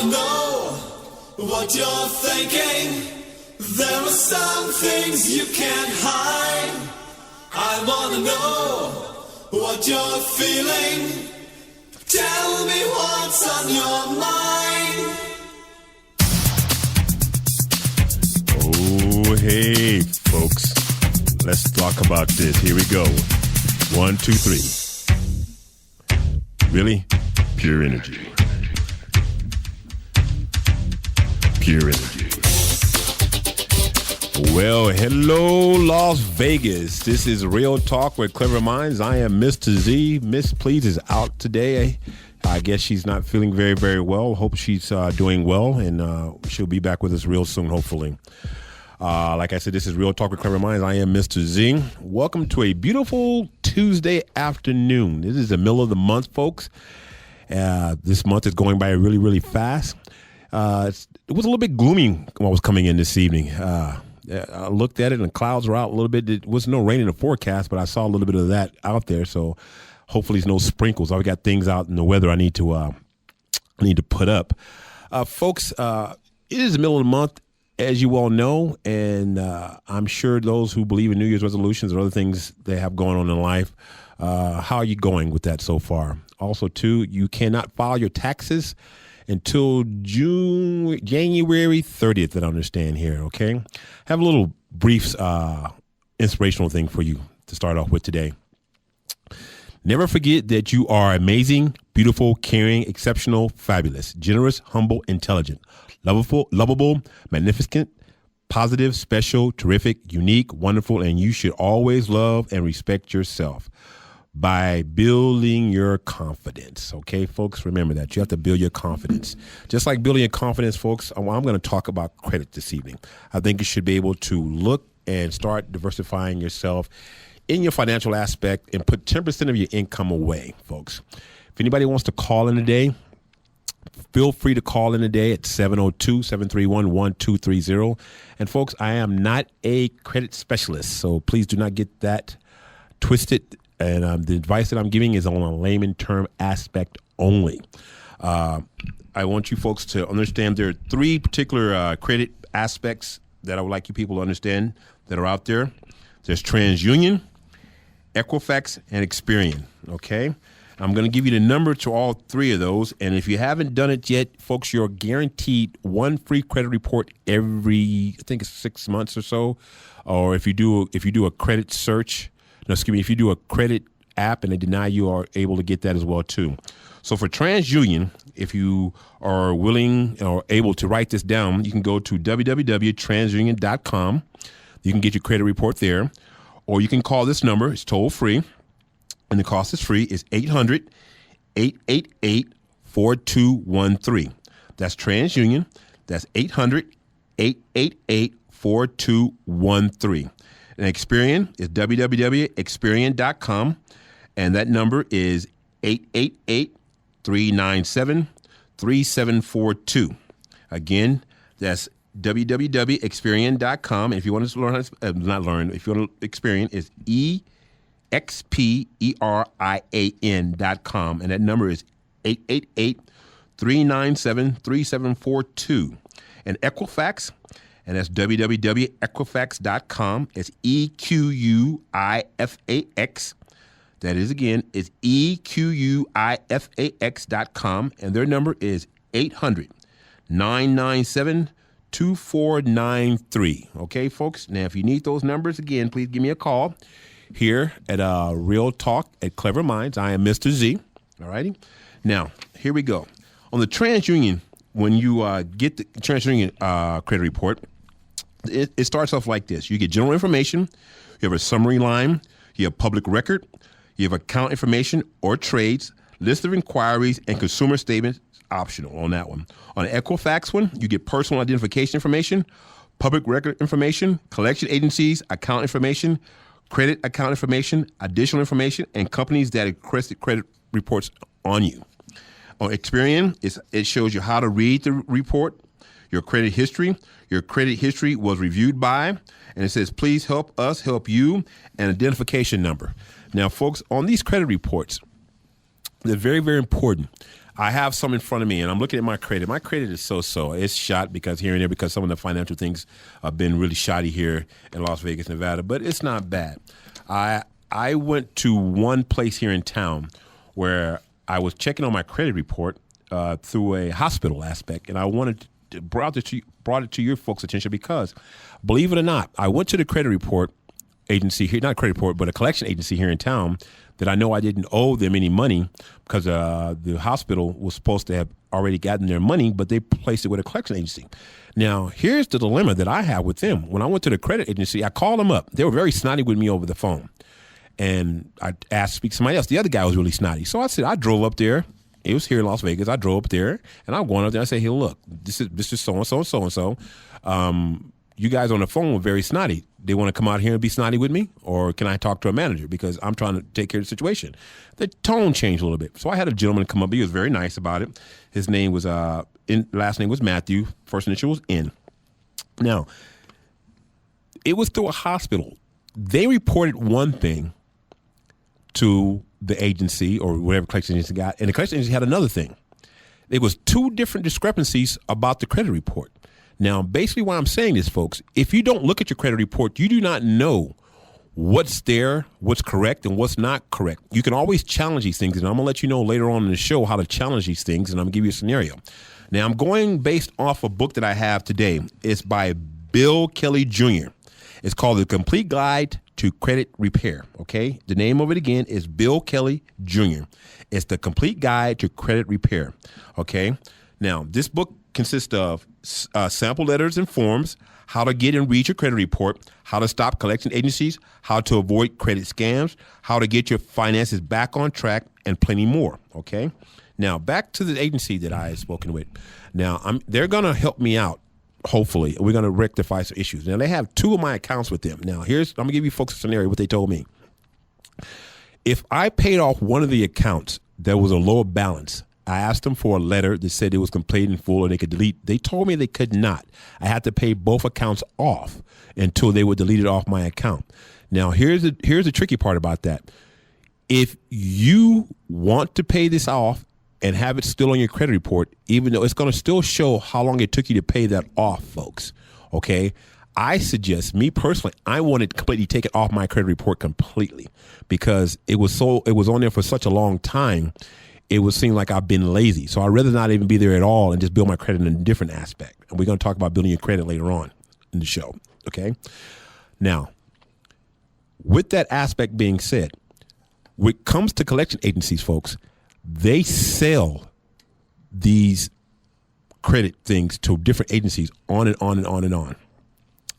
wanna know what you're thinking. There are some things you can't hide. I wanna know what you're feeling. Tell me what's on your mind. Oh, hey, folks. Let's talk about this. Here we go. 1, 2, 3. Really? Pure energy. Pure energy. Well, hello, Las Vegas. This is Real Talk with Clever Minds. I am Mr. Z. Miss Please is out today. I guess she's not feeling very, very well. Hope she's doing well, and she'll be back with us real soon, hopefully. Like I said, this is Real Talk with Clever Minds. I am Mr. Z. Welcome to a beautiful Tuesday afternoon. This is the middle of the month, folks. This month is going by really, really fast. It was a little bit gloomy when I was coming in this evening. I looked at it and the clouds were out a little bit. There was no rain in the forecast, but I saw a little bit of that out there. So hopefully there's no sprinkles. I've got things out in the weather I need to put up. Folks, it is the middle of the month, as you all know, and I'm sure those who believe in New Year's resolutions or other things they have going on in life, how are you going with that so far? Also, too, you cannot file your taxes until January 30th, that I understand here, okay? Have a little brief inspirational thing for you to start off with today. Never forget that you are amazing, beautiful, caring, exceptional, fabulous, generous, humble, intelligent, lovable, magnificent, positive, special, terrific, unique, wonderful, and you should always love and respect yourself. By building your confidence. Okay, folks, remember that. You have to build your confidence. Just like building your confidence, folks, I'm going to talk about credit this evening. I think you should be able to look and start diversifying yourself in your financial aspect and put 10% of your income away, folks. If anybody wants to call in today, feel free to call in today at 702-731-1230. And folks, I am not a credit specialist, so please do not get that twisted. And the advice that I'm giving is on a layman term aspect only. I want you folks to understand there are three particular credit aspects that I would like you people to understand that are out there. There's TransUnion, Equifax, and Experian, okay? I'm going to give you the number to all three of those. And if you haven't done it yet, folks, you're guaranteed one free credit report every, I think it's 6 months or so. Or if you do a credit search, if you do a credit app and they deny you, are able to get that as well, too. So for TransUnion, if you are willing or able to write this down, you can go to www.transunion.com. You can get your credit report there. Or you can call this number. It's toll free. And the cost is free. It's 800-888-4213. That's TransUnion. That's 800-888-4213. And Experian is www.experian.com, and that number is 888-397-3742. Again, that's www.experian.com. And if you want to learn, if you want to Experian, it's EXPERIAN.com, and that number is 888-397-3742. And Equifax, and that's www.equifax.com. It's EQUIFAX. That is, again, it's EQUIFAX.com. And their number is 800-997-2493. Okay, folks? Now, if you need those numbers, again, please give me a call here at Real Talk at Clever Minds. I am Mr. Z. All righty? Now, here we go. On the TransUnion, when you get the TransUnion credit report, it starts off like this. You get general information, you have a summary line, you have public record, you have account information or trades, list of inquiries, and consumer statements optional on that one. On the Equifax one, you get personal identification information, public record information, collection agencies, account information, credit account information, additional information, and companies that requested credit reports on you. On Experian, it shows you how to read the report, your credit history. Your credit history was reviewed by, and it says, please help us help you, and identification number. Now, folks, on these credit reports, they're very, very important. I have some in front of me, and I'm looking at my credit. My credit is so-so. It's shot because here and there because some of the financial things have been really shoddy here in Las Vegas, Nevada, but it's not bad. I went to one place here in town where I was checking on my credit report through a hospital aspect, and I wanted to brought it to your folks' attention because, believe it or not, I went to the credit report agency here, not a credit report, but a collection agency here in town that I know I didn't owe them any money because the hospital was supposed to have already gotten their money, but they placed it with a collection agency. Now, here's the dilemma that I have with them. When I went to the credit agency, I called them up. They were very snotty with me over the phone. And I asked to speak to somebody else. The other guy was really snotty. So I said, I drove up there. It was here in Las Vegas. I drove up there, and I'm going up there. I said, hey, look, this is so-and-so and so-and-so. You guys on the phone were very snotty. They want to come out here and be snotty with me, or can I talk to a manager because I'm trying to take care of the situation? The tone changed a little bit. So I had a gentleman come up. He was very nice about it. His name was, last name was Matthew. First initial was N. Now, it was through a hospital. They reported one thing to the agency or whatever collection agency got, and the collection agency had another thing. There was two different discrepancies about the credit report. Now, basically why I'm saying this, folks, if you don't look at your credit report, you do not know what's there, what's correct, and what's not correct. You can always challenge these things, and I'm going to let you know later on in the show how to challenge these things, and I'm going to give you a scenario. Now, I'm going based off a book that I have today. It's by Bill Kelly Jr. It's called The Complete Guide to Credit Repair, okay? The name of it, again, is Bill Kelly Jr. It's The Complete Guide to Credit Repair, okay? Now, this book consists of sample letters and forms, how to get and read your credit report, how to stop collection agencies, how to avoid credit scams, how to get your finances back on track, and plenty more, okay? Now, back to the agency that I have spoken with. Now, they're going to help me out. Hopefully, we're going to rectify some issues. Now, they have two of my accounts with them. Now, I'm going to give you folks a scenario, what they told me. If I paid off one of the accounts that was a lower balance, I asked them for a letter that said it was complete and full and they could delete. They told me they could not. I had to pay both accounts off until they would delete it off my account. Now, here's the tricky part about that. If you want to pay this off and have it still on your credit report, even though it's going to still show how long it took you to pay that off, folks, okay? I suggest, me personally, I wanted to completely take it off my credit report completely because it was on there for such a long time. It would seem like I've been lazy. So I'd rather not even be there at all and just build my credit in a different aspect. And we're going to talk about building your credit later on in the show, okay? Now, with that aspect being said, when it comes to collection agencies, folks, they sell these credit things to different agencies on and on and on and on.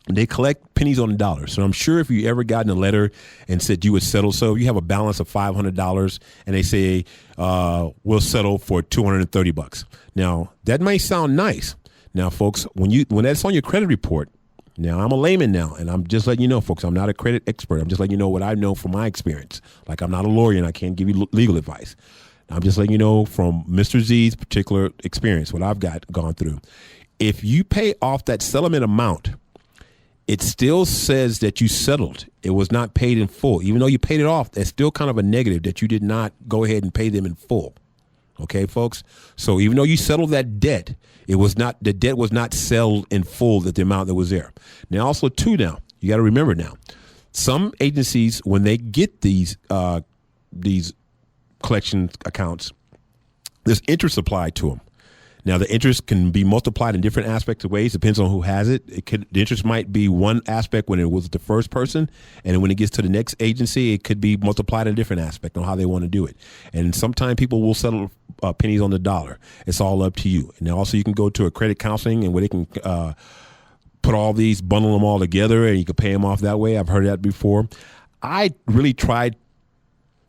And they collect pennies on the dollar. So I'm sure if you ever gotten a letter and said you would settle, so you have a balance of $500 and they say, we'll settle for $230. Now, that may sound nice. Now, folks, when that's on your credit report, now I'm a layman now, and I'm just letting you know, folks, I'm not a credit expert. I'm just letting you know what I know from my experience. Like, I'm not a lawyer and I can't give you legal advice. I'm just letting you know from Mr. Z's particular experience, what I've gone through. If you pay off that settlement amount, it still says that you settled. It was not paid in full. Even though you paid it off, that's still kind of a negative that you did not go ahead and pay them in full. Okay, folks? So even though you settled that debt, the debt was not settled in full at the amount that was there. Now, also, too, now, you got to remember now, some agencies, when they get these collection accounts, there's interest applied to them. Now, the interest can be multiplied in different aspects of ways. Depends on who has it. The interest might be one aspect when it was the first person, and when it gets to the next agency, it could be multiplied in a different aspect on how they want to do it. And sometimes people will settle pennies on the dollar. It's all up to you. And also, you can go to a credit counseling and where they can put all these, bundle them all together, and you can pay them off that way. I've heard that before. I really tried.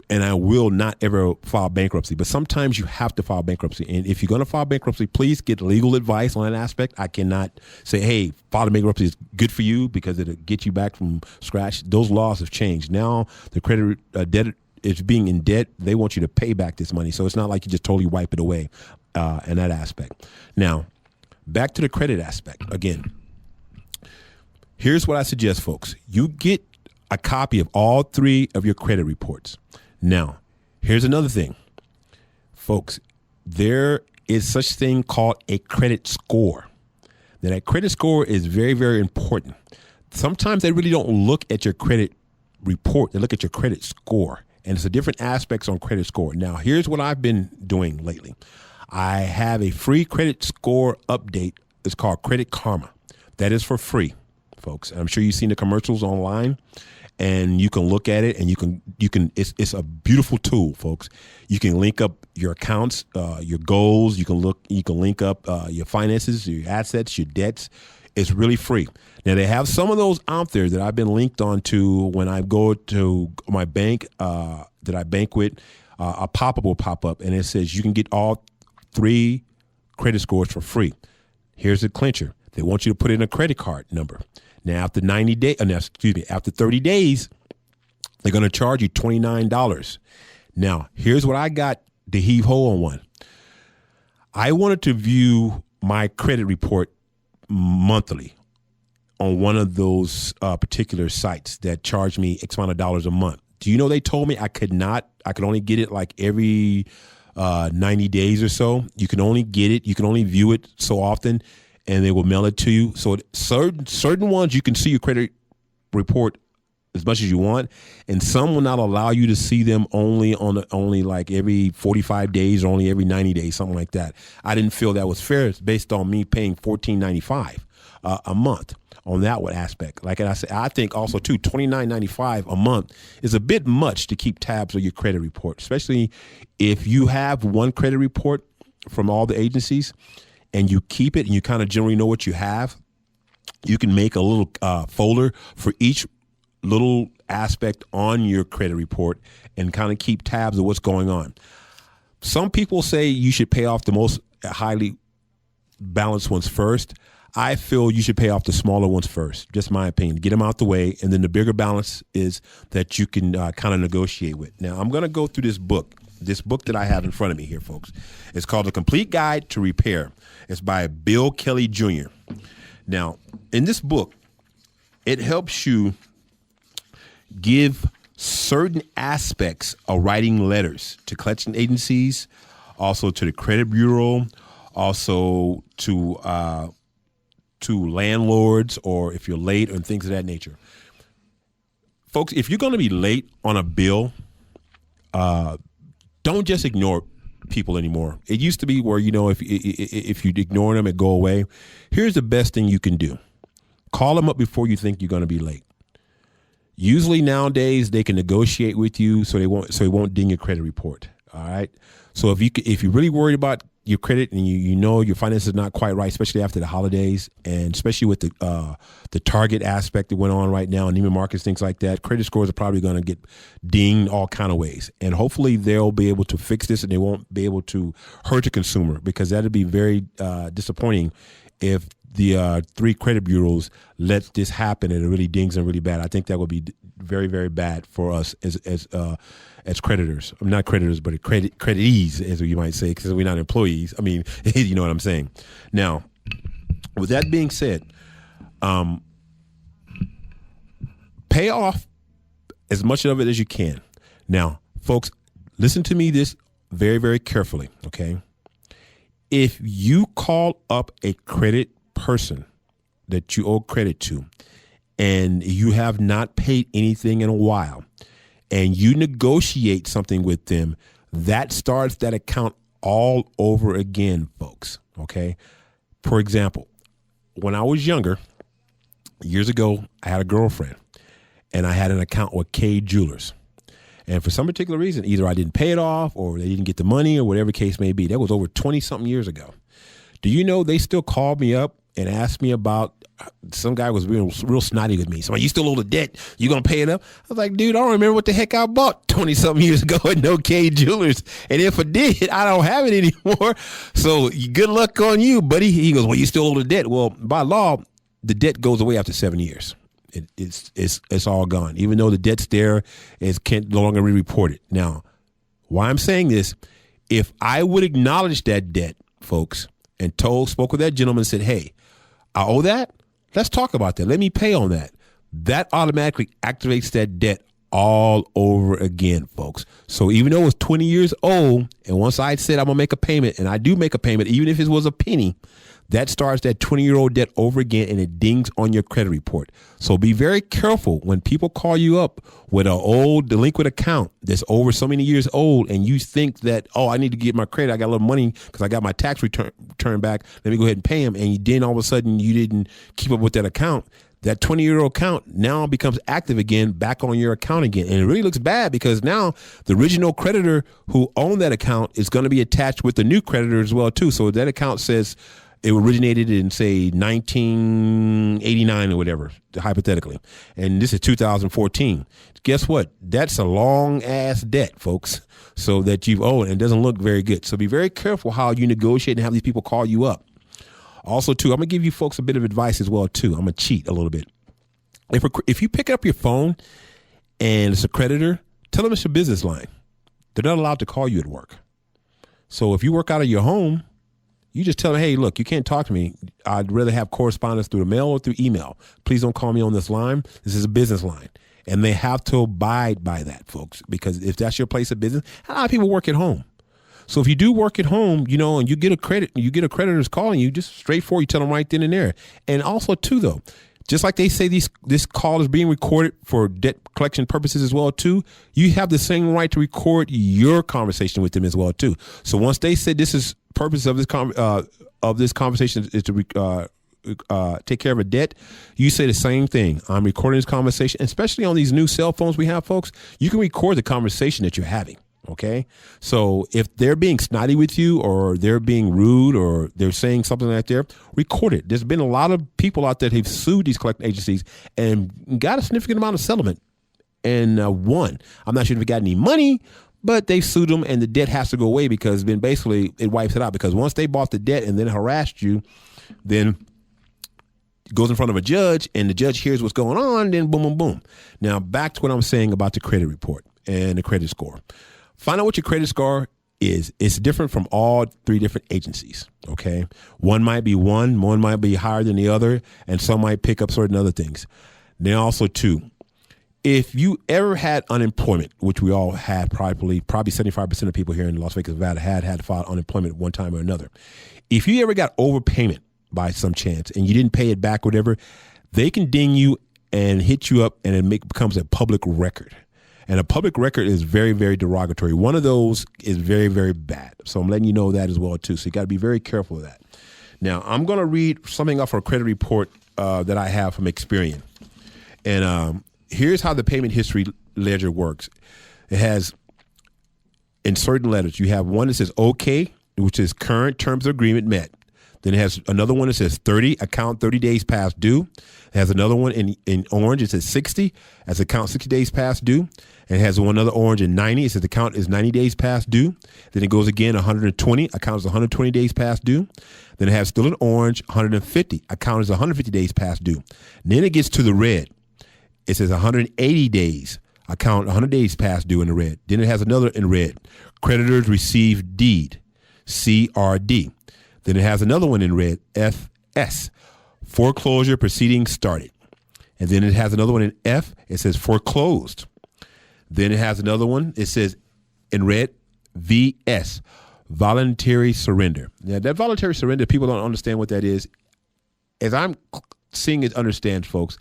And I will not ever file bankruptcy. But sometimes you have to file bankruptcy. And if you're going to file bankruptcy, please get legal advice on that aspect. I cannot say, hey, filing bankruptcy is good for you because it'll get you back from scratch. Those laws have changed. Now the credit debt is being in debt. They want you to pay back this money. So it's not like you just totally wipe it away in that aspect. Now, back to the credit aspect. Again, here's what I suggest, folks. You get a copy of all three of your credit reports. Now, here's another thing. Folks, there is such thing called a credit score. Now, that credit score is very, very important. Sometimes they really don't look at your credit report. They look at your credit score. And it's a different aspects on credit score. Now, here's what I've been doing lately. I have a free credit score update. It's called Credit Karma. That is for free, folks. I'm sure you've seen the commercials online, and you can look at it, and you can. It's a beautiful tool, folks. You can link up your accounts, your goals. You can link up your finances, your assets, your debts. It's really free. Now, they have some of those out there that I've been linked onto when I go to my bank that I bank with. A pop-up will pop up, and it says you can get all 3 credit scores for free. Here's the clincher. They want you to put in a credit card number. Now, after 30 days, they're going to charge you $29. Now, here's what I got to heave ho on one. I wanted to view my credit report monthly on one of those particular sites that charge me X amount of dollars a month. Do you know they told me I could not? I could only get it like every 90 days or so. You can only get it. You can only view it so often, and they will mail it to you. So certain ones you can see your credit report as much as you want, and some will not allow you to see them only like every 45 days or only every 90 days, something like that. I didn't feel that was fair based on me paying $14.95 a month on that one aspect. Like I said, I think also too, $29.95 a month is a bit much to keep tabs on your credit report, especially if you have one credit report from all the agencies and you keep it and you kind of generally know what you have. You can make a little folder for each little aspect on your credit report and kind of keep tabs of what's going on. Some people say you should pay off the most highly balanced ones first. I feel you should pay off the smaller ones first, just my opinion. Get them out the way, and then the bigger balance is that you can kind of negotiate with. Now, I'm going to go through this book that I have in front of me here, folks. It's called The Complete Guide to Repair. It's by Bill Kelly Jr. Now, in this book, it helps you give certain aspects of writing letters to collection agencies, also to the credit bureau, also to landlords, or if you're late and things of that nature. Folks, if you're going to be late on a bill, don't just ignore people anymore. It used to be where, if you ignore them, it go away. Here's the best thing you can do. Call them up before you think you're going to be late. Usually nowadays they can negotiate with you so it won't ding your credit report. All right. So if you're really worried about your credit and you know your finances are not quite right, especially after the holidays, and especially with the Target aspect that went on right now, and Neiman Marcus, things like that, credit scores are probably going to get dinged all kind of ways. And hopefully they'll be able to fix this and they won't be able to hurt the consumer, because that'd be very disappointing if the 3 credit bureaus let this happen and it really dings them really bad. I think that would be very, very bad for us as creditors. I'm not creditors, but creditees, as you might say, because we're not employees. I mean, you know what I'm saying. Now, with that being said, pay off as much of it as you can. Now, folks, listen to me this very, very carefully, okay? If you call up a credit person that you owe credit to and you have not paid anything in a while, and you negotiate something with them, that starts that account all over again, folks, okay? For example, when I was younger, years ago, I had a girlfriend, and I had an account with K Jewelers. And for some particular reason, either I didn't pay it off or they didn't get the money or whatever case may be. That was over 20-something years ago. Do you know they still called me up and asked me about, some guy was real snotty with me. So, you still owe the debt. You going to pay it up? I was like, dude, I don't remember what the heck I bought 20-something years ago at No K Jewelers. And if I did, I don't have it anymore. So good luck on you, buddy. He goes, well, you still owe the debt. Well, by law, the debt goes away after 7 years. It's all gone. Even though the debt's there, it can't no longer be reported. Now, why I'm saying this, if I would acknowledge that debt, folks, and spoke with that gentleman and said, hey, I owe that. Let's talk about that. Let me pay on that. That automatically activates that debt all over again, folks. So even though it was 20 years old, and once I said I'm going to make a payment, and I do make a payment, even if it was a penny, that starts that 20-year-old debt over again, and it dings on your credit report. So be very careful when people call you up with an old delinquent account that's over so many years old, and you think that, oh, I need to get my credit. I got a little money because I got my tax return back. Let me go ahead and pay them. And then all of a sudden you didn't keep up with that account. That 20-year-old account now becomes active again, back on your account again. And it really looks bad because now the original creditor who owned that account is going to be attached with the new creditor as well, too. So that account says it originated in, say, 1989 or whatever, hypothetically. And this is 2014. Guess what? That's a long-ass debt, folks, so that you've owed, and it doesn't look very good. So be very careful how you negotiate and have these people call you up. Also, too, I'm going to give you folks a bit of advice as well, too. I'm going to cheat a little bit. If you pick up your phone and it's a creditor, tell them it's your business line. They're not allowed to call you at work. So if you work out of your home, you just tell them, hey, look, you can't talk to me. I'd rather have correspondence through the mail or through email. Please don't call me on this line. This is a business line. And they have to abide by that, folks, because if that's your place of business, a lot of people work at home. So if you do work at home, and you get a creditor's calling you, just straightforward, you tell them right then and there. And also, too, though, just like they say this call is being recorded for debt collection purposes as well, too, you have the same right to record your conversation with them as well, too. So once they said this is purpose of this conversation is to take care of a debt, you say the same thing. I'm recording this conversation, especially on these new cell phones we have, folks. You can record the conversation that you're having. Okay. So if they're being snotty with you or they're being rude or they're saying something like that, record it. There's been a lot of people out there who've sued these collecting agencies and got a significant amount of settlement and won. I'm not sure if they got any money, but they sued them and the debt has to go away because then basically it wipes it out, because once they bought the debt and then harassed you, then it goes in front of a judge and the judge hears what's going on, then boom, boom, boom. Now back to what I'm saying about the credit report and the credit score. Find out what your credit score is. It's different from all three different agencies, okay? One might be one might be higher than the other, and some might pick up certain other things. Then also, too, if you ever had unemployment, which we all had, probably 75% of people here in Las Vegas, Nevada had filed unemployment at one time or another. If you ever got overpayment by some chance and you didn't pay it back, whatever, they can ding you and hit you up, and it becomes a public record. And a public record is very, very derogatory. One of those is very, very bad. So I'm letting you know that as well, too. So you got to be very careful of that. Now, I'm going to read something off our credit report that I have from Experian. And here's how the payment history ledger works. It has, in certain letters, you have one that says OK, which is current terms of agreement met. Then it has another one that says 30, account 30 days past due. It has another one in orange. It says 60, as account 60 days past due. And it has one other orange in 90. It says account is 90 days past due. Then it goes again 120, account is 120 days past due. Then it has still an orange, 150, account is 150 days past due. And then it gets to the red. It says 180 days, account 100 days past due in the red. Then it has another in red, creditors received deed, CRD. Then it has another one in red, FS, foreclosure proceedings started. And then it has another one in F, it says foreclosed. Then it has another one, it says in red, VS, voluntary surrender. Now that voluntary surrender, people don't understand what that is. As I'm seeing it understand, folks,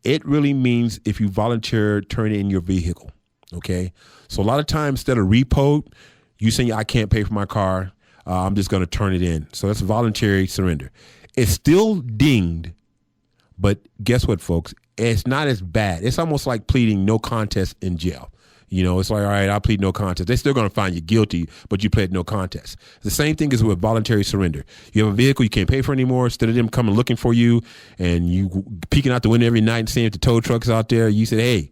it really means if you volunteer turn in your vehicle, okay? So a lot of times instead of repo, you saying I can't pay for my car, I'm just going to turn it in. So that's voluntary surrender. It's still dinged, but guess what, folks? It's not as bad. It's almost like pleading no contest in jail. It's like, all right, I'll plead no contest. They're still going to find you guilty, but you pled no contest. The same thing is with voluntary surrender. You have a vehicle you can't pay for anymore. Instead of them coming looking for you and you peeking out the window every night and seeing if the tow truck's out there, you said, hey,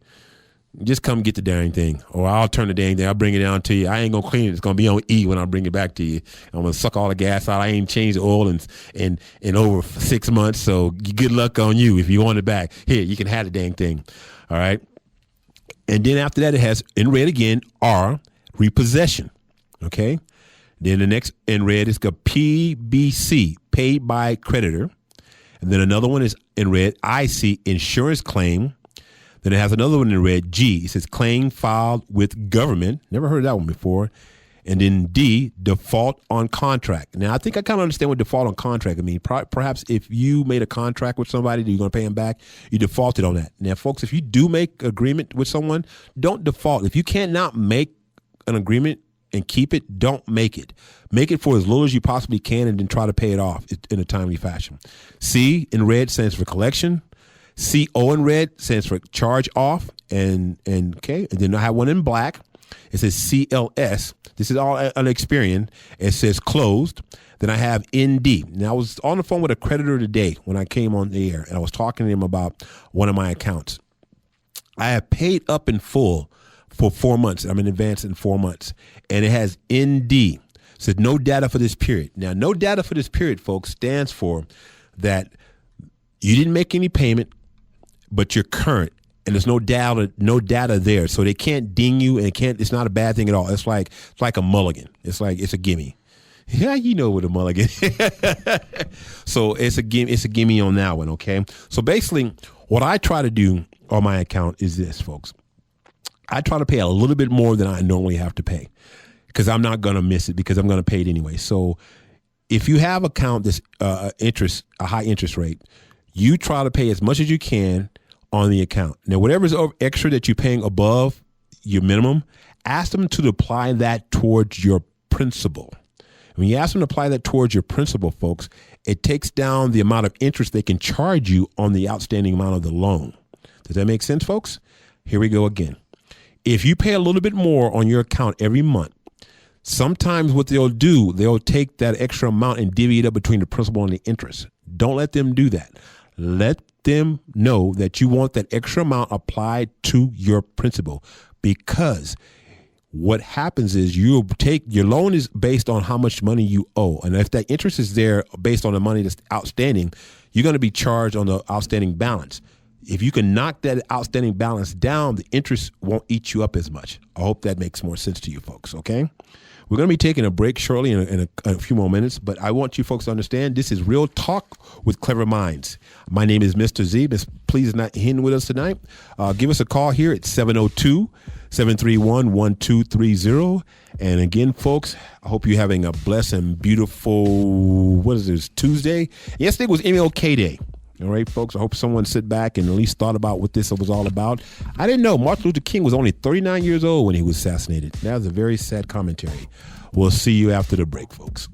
just come get the dang thing, or I'll turn the dang thing. I'll bring it down to you. I ain't gonna clean it. It's gonna be on E when I bring it back to you. I'm gonna suck all the gas out. I ain't changed the oil in over 6 months. So good luck on you. If you want it back, here you can have the dang thing. All right. And then after that, it has in red again R, repossession. Okay. Then the next in red is the PBC, paid by creditor, and then another one is in red IC, insurance claim. Then it has another one in red, G. It says claim filed with government. Never heard of that one before. And then D, default on contract. Now, I think I kind of understand what default on contract. I mean, perhaps if you made a contract with somebody that you're going to pay them back, you defaulted on that. Now, folks, if you do make agreement with someone, don't default. If you cannot make an agreement and keep it, don't make it. Make it for as little as you possibly can and then try to pay it off in a timely fashion. C in red stands for collection. CO in red stands for charge off. And then I have one in black. It says CLS. This is all an Experian. It says closed. Then I have ND. Now, I was on the phone with a creditor today when I came on the air, and I was talking to him about one of my accounts. I have paid up in full for 4 months. I'm in advance in 4 months. And it has ND. It says no data for this period. Now, no data for this period, folks, stands for that you didn't make any payment, but you're current. And there's no data there, so they can't ding you, and it's not a bad thing at all. It's like a mulligan. It's a gimme. Yeah, you know what a mulligan. So it's a gimme on that one. Okay. So basically, what I try to do on my account is this, folks. I try to pay a little bit more than I normally have to pay because I'm not going to miss it because I'm going to pay it anyway. So if you have account that's a high interest rate, you try to pay as much as you can on the account. Now, whatever's extra that you're paying above your minimum, ask them to apply that towards your principal. When you ask them to apply that towards your principal, folks, it takes down the amount of interest they can charge you on the outstanding amount of the loan. Does that make sense, folks? Here we go again. If you pay a little bit more on your account every month, sometimes what they'll do, they'll take that extra amount and divvy it up between the principal and the interest. Don't let them do that. Let them know that you want that extra amount applied to your principal, because what happens is your loan is based on how much money you owe. And if that interest is there based on the money that's outstanding, you're going to be charged on the outstanding balance. If you can knock that outstanding balance down, the interest won't eat you up as much. I hope that makes more sense to you folks. Okay. We're going to be taking a break shortly in a few more minutes, but I want you folks to understand this is Real Talk with Clever Minds. My name is Mr. Z. Ms. Please not in with us tonight. Give us a call here at 702-731-1230. And again, folks, I hope you're having a blessed and beautiful, Tuesday? Yesterday was MLK Day. All right, folks, I hope someone sit back and at least thought about what this was all about. I didn't know Martin Luther King was only 39 years old when he was assassinated. That was a very sad commentary. We'll see you after the break, folks.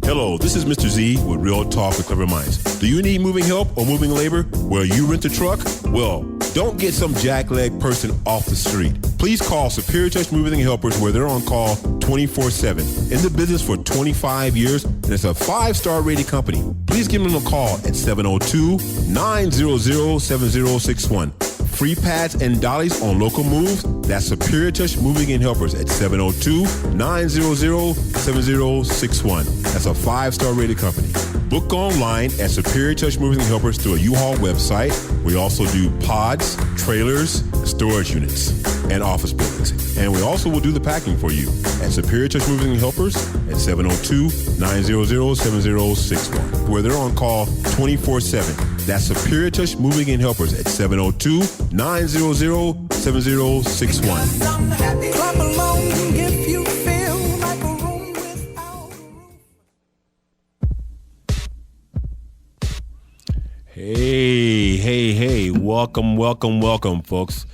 Hello, this is Mr. Z with Real Talk with Clever Minds. Do you need moving help or moving labor? Well, you rent a truck? Well, don't get some jackleg person off the street. Please call Superior Touch Moving Helpers, where they're on call 24/7. In the business for 25 years, and it's a 5-star rated company. Please give them a call at 702-900-7061. Free pads and dollies on local moves. That's Superior Touch Moving and Helpers at 702-900-7061. That's a 5-star rated company. Book online at Superior Touch Moving and Helpers through a U-Haul website. We also do pods, trailers, storage units, and office buildings. And we also will do the packing for you at Superior Touch Moving and Helpers at 702-900-7061, where they're on call 24/7. That's Superior Touch Moving and Helpers at 702-900-7061. Clap along if you feel like a room without a roof. Hey, welcome, folks.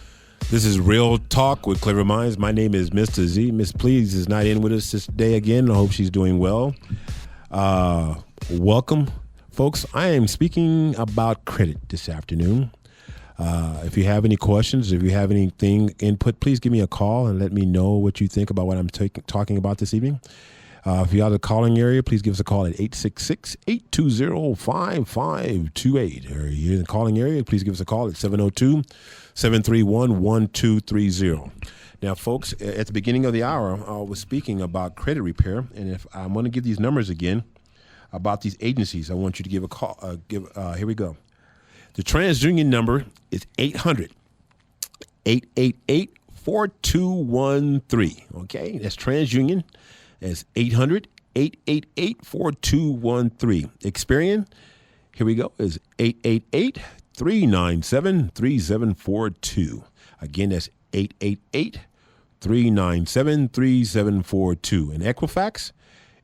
This is Real Talk with Clever Minds. My name is Mr. Z. Miss Please is not in with us this day again. I hope she's doing well. Welcome, folks. I am speaking about credit this afternoon. If you have any questions, if you have anything input, please give me a call and let me know what you think about what I'm talking about this evening. If you're out of the calling area, please give us a call at 866-820-5528. Or you're in the calling area, please give us a call at 702-731-1230. Now, folks, at the beginning of the hour, I was speaking about credit repair, and if I'm going to give these numbers again about these agencies, I want you to give a call. Here we go. The TransUnion number is 800-888-4213. Okay, that's TransUnion. That's 800 888-4213. Experian, here we go, is 888-397-3742. Again, that's 888-397-3742. And Equifax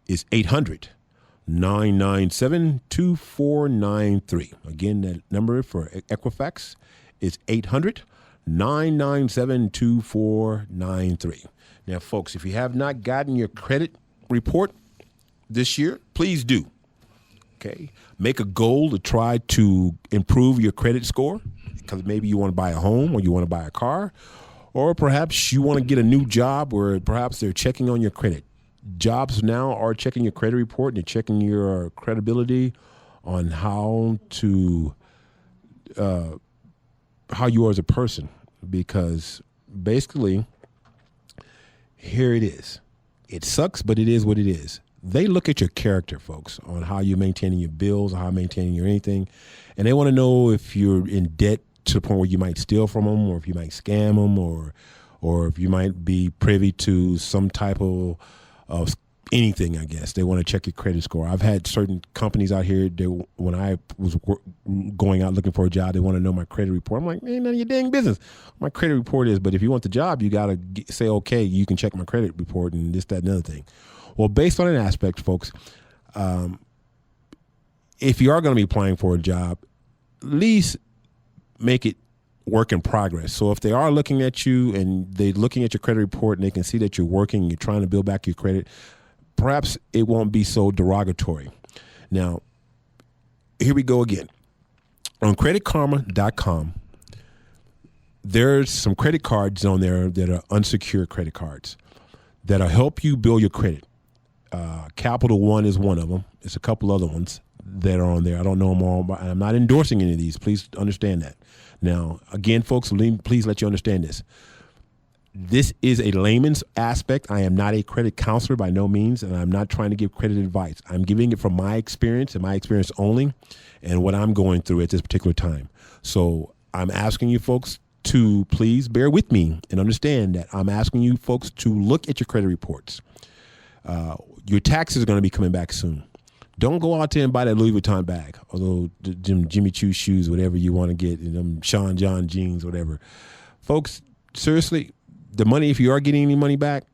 is 800-997-2493. Again, that number for Equifax is 800-997-2493. Now, folks, if you have not gotten your credit report this year, please do. Okay. Make a goal to try to improve your credit score, because maybe you want to buy a home or you want to buy a car, or perhaps you want to get a new job where perhaps they're checking on your credit. Jobs now are checking your credit report and they're checking your credibility on how you are as a person, because basically, here it is. It sucks, but it is what it is. They look at your character, folks, on how you're maintaining your bills, how you're maintaining your anything, and they want to know if you're in debt to the point where you might steal from them, or if you might scam them, or if you might be privy to some type of anything, I guess. They want to check your credit score. I've had certain companies out here, when I was going out looking for a job, they want to know my credit report. I'm like, ain't none of your dang business. My credit report is, but if you want the job, you got to say, okay, you can check my credit report and this, that, and another thing. Well, based on an aspect, folks, if you are going to be applying for a job, at least make it work in progress. So if they are looking at you and they're looking at your credit report and they can see that you're working, you're trying to build back your credit, perhaps it won't be so derogatory. Now, here we go again. On creditkarma.com, there's some credit cards on there that are unsecured credit cards that'll help you build your credit. Capital One is one of them. There's a couple other ones that are on there. I don't know them all, but I'm not endorsing any of these. Please understand that. Now, again, folks, please let you understand this. This is a layman's aspect. I am not a credit counselor by no means, and I'm not trying to give credit advice. I'm giving it from my experience and my experience only, and what I'm going through at this particular time. So I'm asking you folks to please bear with me and understand that I'm asking you folks to look at your credit reports. Your taxes are going to be coming back soon. Don't go out there and buy that Louis Vuitton bag, although Jimmy Choo shoes, whatever you want to get, and them Sean John jeans, whatever. Folks, seriously, the money, if you are getting any money back,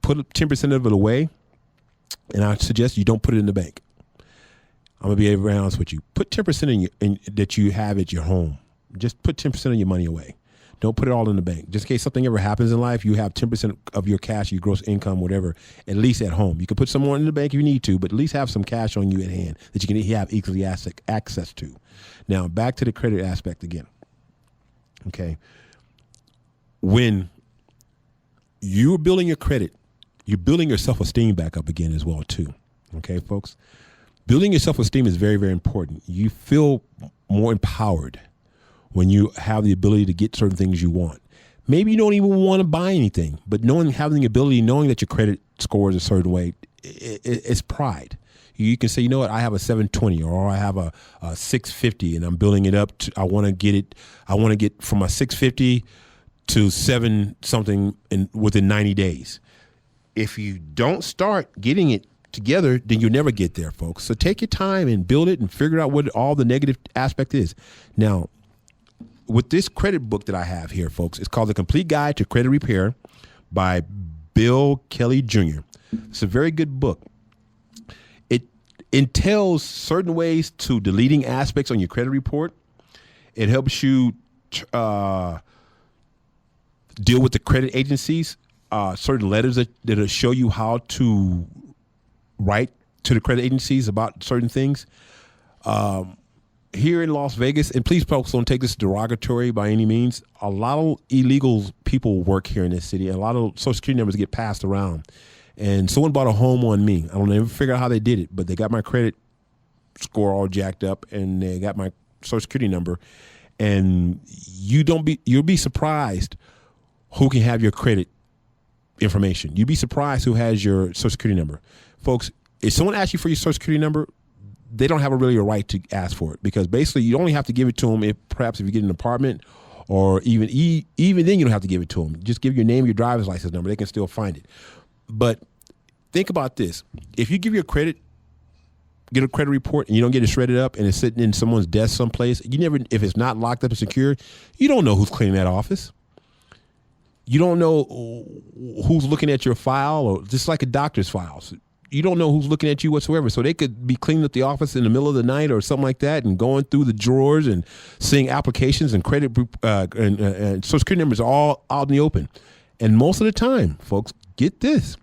put 10% of it away, and I suggest you don't put it in the bank. I'm going to be very honest with you. Put 10% that you have at your home. Just put 10% of your money away. Don't put it all in the bank. Just in case something ever happens in life, you have 10% of your cash, your gross income, whatever, at least at home. You can put some more in the bank if you need to, but at least have some cash on you at hand that you can have easily access to. Now, back to the credit aspect again. Okay. When you're building your credit, you're building your self-esteem back up again as well, too. Okay, folks? Building your self-esteem is very, very important. You feel more empowered when you have the ability to get certain things you want. Maybe you don't even want to buy anything, but having the ability, knowing that your credit score is a certain way, it's pride. You can say, you know what, I have a 720 or I have a 650 and I'm building it up. I want to get from a 650 to 7 something within 90 days. If you don't start getting it together, then you'll never get there, folks. So take your time and build it and figure out what all the negative aspect is. Now, with this credit book that I have here, folks, it's called The Complete Guide to Credit Repair by Bill Kelly Jr. It's a very good book. It entails certain ways to deleting aspects on your credit report. It helps you deal with the credit agencies, certain letters that'll show you how to write to the credit agencies about certain things. Here in Las Vegas, and please folks don't take this derogatory by any means, a lot of illegal people work here in this city, and a lot of Social Security numbers get passed around. And someone bought a home on me. I don't ever figure out how they did it, but they got my credit score all jacked up, and they got my Social Security number. And you'll be surprised who can have your credit information. You'd be surprised who has your Social Security number. Folks, if someone asks you for your Social Security number, they don't have a right to ask for it, because basically you only have to give it to them if you get an apartment, or even then you don't have to give it to them. Just give your name, your driver's license number. They can still find it. But think about this. If you give your credit, get a credit report and you don't get it shredded up and it's sitting in someone's desk someplace, you never, if it's not locked up and secure, you don't know who's cleaning that office. You don't know who's looking at your file, or just like a doctor's files. You don't know who's looking at you whatsoever. So they could be cleaning up the office in the middle of the night or something like that and going through the drawers and seeing applications and credit and Social Security numbers all out in the open. And most of the time, folks, get this.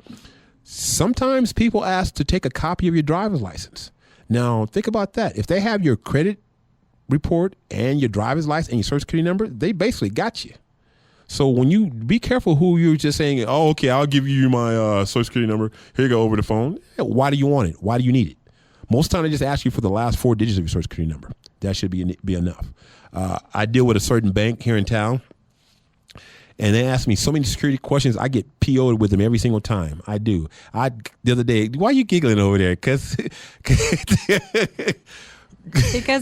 Sometimes people ask to take a copy of your driver's license. Now, think about that. If they have your credit report and your driver's license and your Social Security number, they basically got you. So when you be careful who you're just saying, oh, okay, I'll give you my Social Security number. Here you go over the phone. Why do you want it? Why do you need it? Most time they just ask you for the last 4 digits of your Social Security number. That should be enough. I deal with a certain bank here in town, and they ask me so many security questions. I get PO'd with them every single time. I do. The other day, why are you giggling over there? Because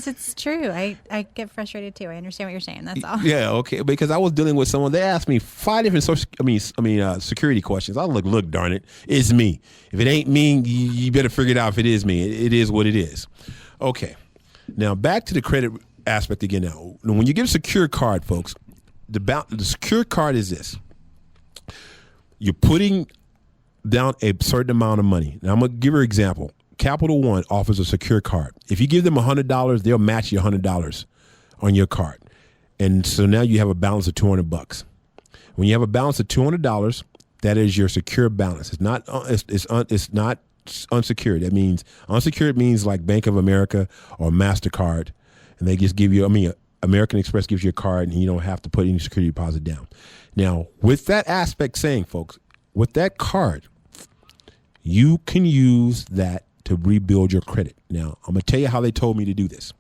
it's true. I get frustrated too. I understand what you're saying. That's all. Yeah, okay. Because I was dealing with someone. They asked me 5 different security questions. I look, darn it, it's me. If it ain't me, you better figure it out. If it is me, it is what it is. Okay. Now back to the credit aspect again. Now, when you get a secure card, folks, the secure card is this. You're putting down a certain amount of money. Now I'm gonna give her an example. Capital One offers a secure card. If you give them $100, they'll match you $100 on your card. And so now you have a balance of $200. When you have a balance of $200, that is your secure balance. It's not unsecured. That means unsecured means like Bank of America or MasterCard. And they just give you, American Express gives you a card and you don't have to put any security deposit down. Now, with that aspect saying, folks, with that card, you can use that to rebuild your credit. Now, I'm going to tell you how they told me to do this.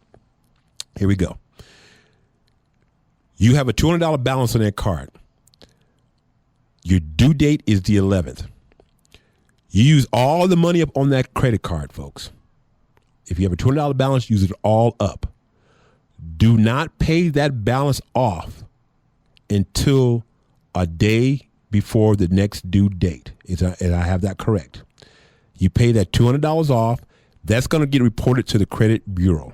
Here we go. You have a $200 balance on that card. Your due date is the 11th. You use all the money up on that credit card, folks. If you have a $200 balance, use it all up. Do not pay that balance off until a day before the next due date. And I have that correct. You pay that $200 off. That's going to get reported to the credit bureau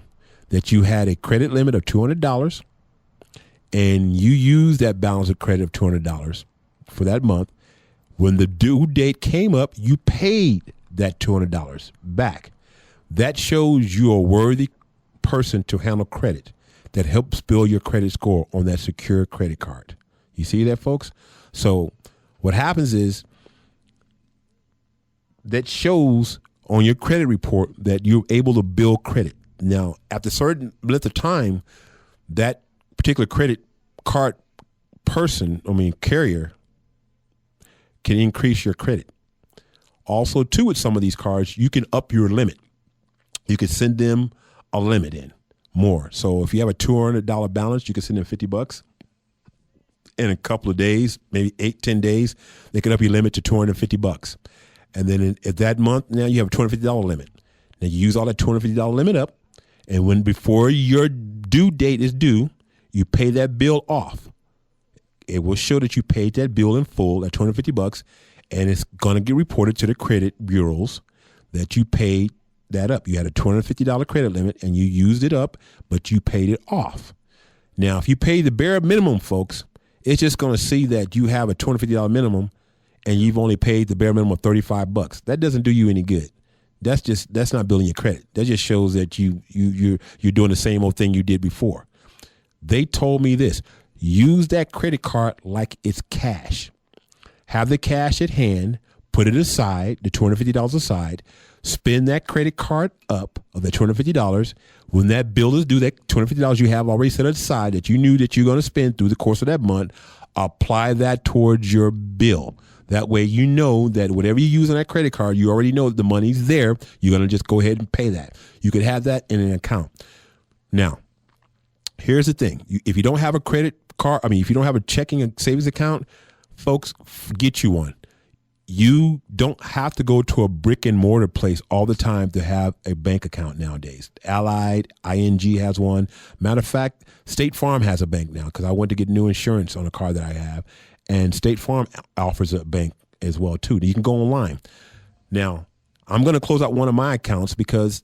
that you had a credit limit of $200 and you use that balance of credit of $200 for that month. When the due date came up, you paid that $200 back. That shows you're a worthy person to handle credit. That helps build your credit score on that secure credit card. You see that, folks? So what happens is that shows on your credit report that you're able to build credit. Now, after a certain length of time, that particular credit card carrier can increase your credit. Also, too, with some of these cards, you can up your limit. You can send them a limit in more. So if you have a $200 balance, you can send them $50. In a couple of days, maybe 8-10 days, they can up your limit to $250. And then at that month, now you have a $250 limit. Now you use all that $250 limit up, and before your due date is due, you pay that bill off. It will show that you paid that bill in full, that $250, and it's going to get reported to the credit bureaus that you paid that up. You had a $250 credit limit and you used it up, but you paid it off. Now, if you pay the bare minimum, folks, it's just going to see that you have a $250 minimum and you've only paid the bare minimum of $35. That doesn't do you any good. That's not building your credit. That just shows that you're doing the same old thing you did before. They told me this: use that credit card like it's cash. Have the cash at hand, put it aside, the $250 aside, spend that credit card up of that $250. When that bill is due, that $250 you have already set aside that you knew that you're going to spend through the course of that month, apply that towards your bill. That way you know that whatever you use on that credit card, you already know that the money's there. You're going to just go ahead and pay that. You could have that in an account. Now, here's the thing. If you don't have a credit card, if you don't have a checking and savings account, folks, get you one. You don't have to go to a brick and mortar place all the time to have a bank account nowadays. Allied, ING has one. Matter of fact, State Farm has a bank now because I went to get new insurance on a car that I have. And State Farm offers a bank as well, too. You can go online. Now, I'm going to close out one of my accounts because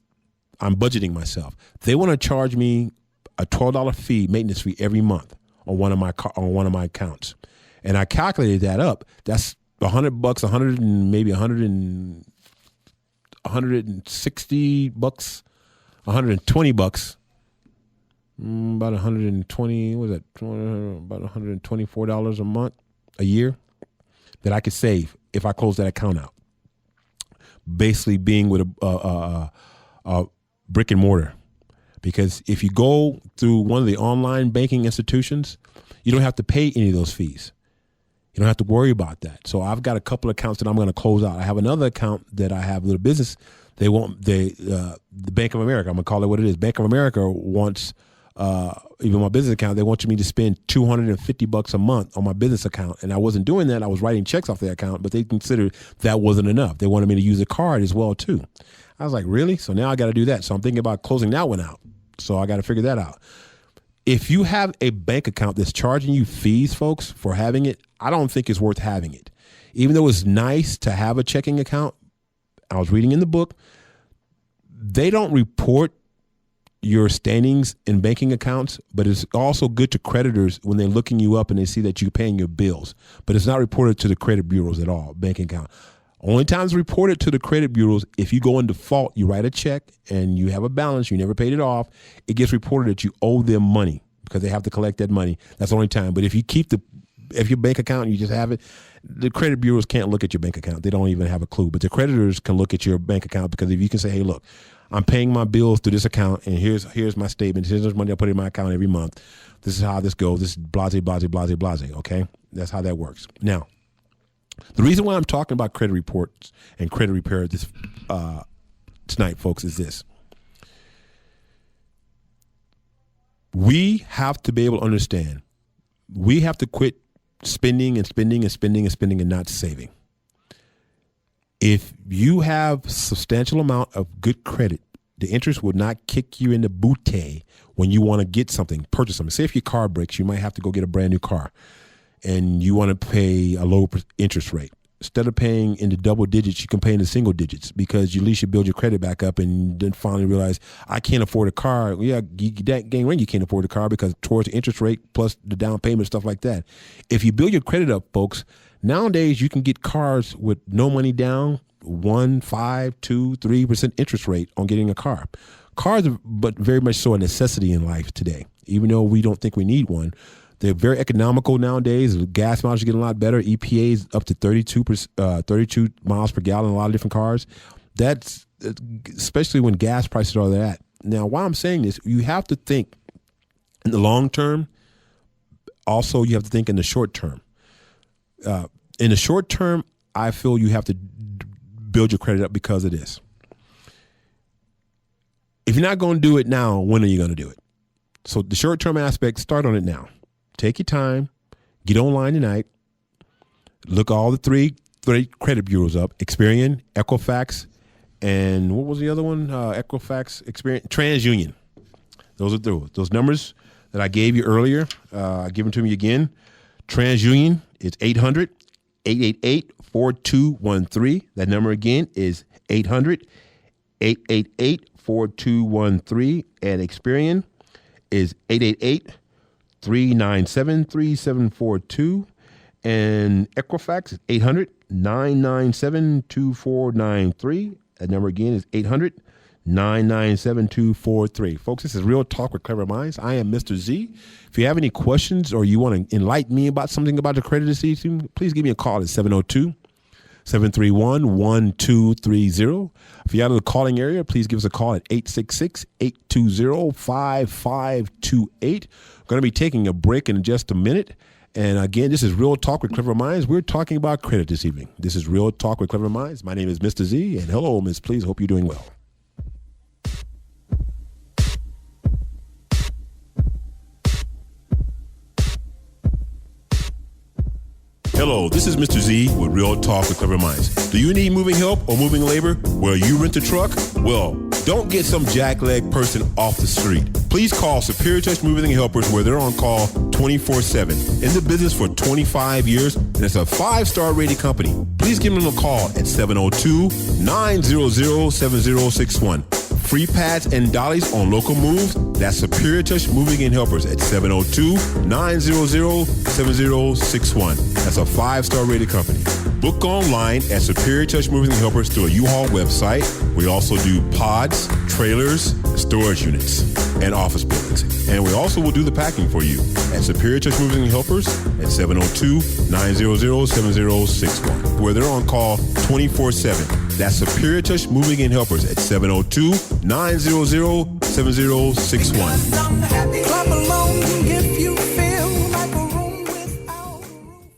I'm budgeting myself. They want to charge me a $12 fee, maintenance fee every month on one of my accounts. And I calculated that up. That's $100, $100 and maybe $160, $120, about 120. What was that? About $124 a month, a year, that I could save if I close that account out. Basically, being with a brick and mortar, because if you go through one of the online banking institutions, you don't have to pay any of those fees. You don't have to worry about that. So I've got a couple of accounts that I'm going to close out. I have another account that I have a little business. The Bank of America, I'm going to call it what it is. Bank of America wants, even my business account, they want me to spend $250 a month on my business account. And I wasn't doing that. I was writing checks off the account, but they considered that wasn't enough. They wanted me to use a card as well too. I was like, really? So now I got to do that. So I'm thinking about closing that one out. So I got to figure that out. If you have a bank account that's charging you fees, folks, for having it, I don't think it's worth having it. Even though it's nice to have a checking account, I was reading in the book, they don't report your standings in banking accounts, but it's also good to creditors when they're looking you up and they see that you're paying your bills. But it's not reported to the credit bureaus at all, banking account. Only times reported to the credit bureaus, if you go in default, you write a check and you have a balance, you never paid it off, it gets reported that you owe them money because they have to collect that money. That's the only time. But if you keep if your bank account and you just have it, the credit bureaus can't look at your bank account. They don't even have a clue. But the creditors can look at your bank account, because if you can say, hey, look, I'm paying my bills through this account, and here's my statement. Here's the money I put in my account every month. This is how this goes. This is blase, blase, blase, blase, okay? That's how that works. Now, the reason why I'm talking about credit reports and credit repair tonight, folks, is this. We have to be able to understand. We have to quit spending and spending and spending and spending and not saving. If you have substantial amount of good credit, the interest will not kick you in the booty when you want to get something, purchase something. Say if your car breaks, you might have to go get a brand new car, and you want to pay a low interest rate. Instead of paying in the double digits, you can pay in the single digits, because at least you build your credit back up and then finally realize, I can't afford a car. Yeah, that gang ring, you can't afford a car because towards the interest rate plus the down payment, stuff like that. If you build your credit up, folks, nowadays you can get cars with no money down, 1%, 5%, 2%, 3% interest rate on getting a car. Cars are but very much so a necessity in life today, even though we don't think we need one. They're very economical nowadays. Gas mileage is getting a lot better. EPA is up to 32 miles per gallon in a lot of different cars. That's especially when gas prices are that. Now, why I'm saying this, you have to think in the long term. Also, you have to think in the short term. In the short term, I feel you have to build your credit up because of this. If you're not going to do it now, when are you going to do it? So the short term aspect, start on it now. Take your time, get online tonight, look all the three credit bureaus up: Experian, Equifax, and what was the other one? Equifax, Experian, TransUnion. Those are those numbers that I gave you earlier. I give them to me again. TransUnion is 800-888-4213. That number again is 800-888-4213. And Experian is 888-397-3742, and Equifax is 800-997-2493. That number again is 800-997-2443. Folks, this is Real Talk with Clever Minds. I am Mr. Z. If you have any questions or you want to enlighten me about something about the credit decision, please give me a call at 702-731-1230. If you're out of the calling area, please give us a call at 866-820-5528. We're going to be taking a break in just a minute. And again, this is Real Talk with Clever Minds. We're talking about credit this evening. This is Real Talk with Clever Minds. My name is Mr. Z. And hello, Miss Please. Hope you're doing well. Hello, this is Mr. Z with Real Talk with Clever Minds. Do you need moving help or moving labor? Well, you rent a truck? Well, don't get some jackleg person off the street. Please call Superior Touch Moving Helpers, where they're on call 24/7. In the business for 25 years, and it's a 5-star rated company. Please give them a call at 702-900-7061. Free pads and dollies on local moves. That's Superior Touch Moving and Helpers at 702-900-7061. That's a 5-star rated company. Book online at Superior Touch Moving and Helpers through a U-Haul website. We also do pods, trailers, storage units, and office buildings. And we also will do the packing for you at Superior Touch Moving and Helpers at 702-900-7061, where they're on call 24/7. That's Superior Touch Moving and Helpers at 702-900-7061. Clap along if you feel like a room without a roof.